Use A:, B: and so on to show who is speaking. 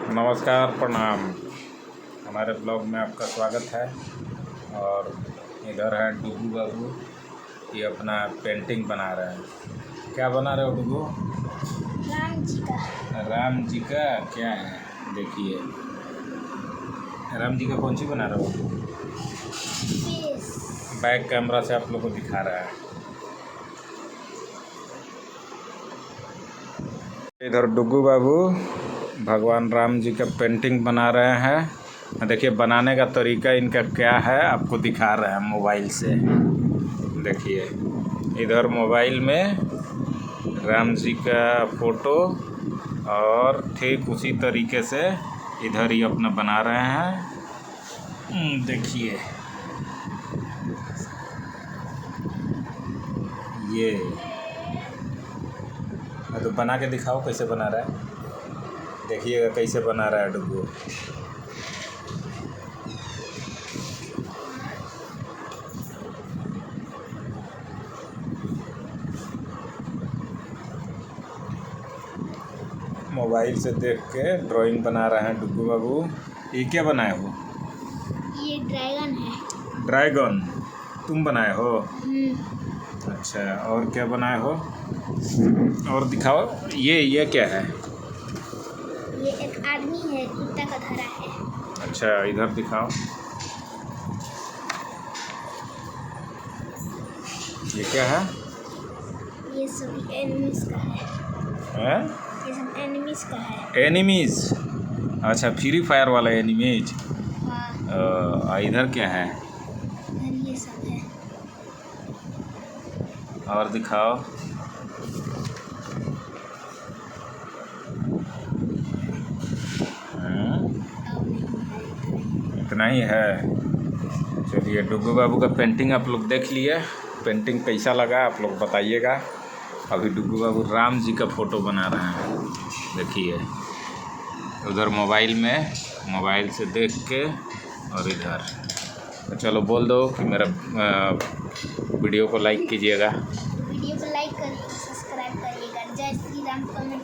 A: नमस्कार, प्रणाम। हमारे ब्लॉग में आपका स्वागत है। और इधर है डुगू बाबू, ये अपना पेंटिंग बना रहे हैं। क्या बना रहे हो डुगू?
B: राम जी का।
A: राम जी का क्या है? देखिए, राम जी का कौन सी बना रहे हो? बैक कैमरा से आप लोग को दिखा रहा है। इधर डुगू बाबू भगवान राम जी का पेंटिंग बना रहे हैं। देखिए बनाने का तरीका इनका क्या है, आपको दिखा रहे हैं मोबाइल से। देखिए इधर मोबाइल में राम जी का फ़ोटो और ठीक उसी तरीके से इधर ही अपना बना रहे हैं। देखिए ये तो बना के दिखाओ कैसे बना रहा है। देखिएगा कैसे बना रहा है डुगू। मोबाइल से देख के ड्राइंग बना रहे हैं डुगू बाबू। ये क्या बनाए हो?
B: ये ड्रैगन है।
A: ड्रैगन तुम बनाए हो? अच्छा, और क्या बनाए हो? और दिखाओ। ये क्या है?
B: ये एक आदमी है, ईंटा का धरा है।
A: अच्छा, इधर दिखाओ। ये क्या है?
B: ये सब एनिमीज का है।
A: हैं?
B: ये सब एनिमीज का है।
A: एनिमीज? अच्छा, फ्री फायर वाला एनिमीज।
B: हाँ।
A: इधर क्या है?
B: इधर ये सब है।
A: और दिखाओ। इतना ही है। चलिए, डुगू बाबू का पेंटिंग आप लोग देख लिए। पेंटिंग कैसा लगा आप लोग बताइएगा। अभी डुगू बाबू राम जी का फ़ोटो बना रहे हैं। देखिए उधर मोबाइल से देख के और इधर। तो चलो बोल दो कि मेरा वीडियो को लाइक कीजिएगा।
B: वीडियो को लाइक करिए, सब्सक्राइब करिएगा। जय श्री राम कमेंट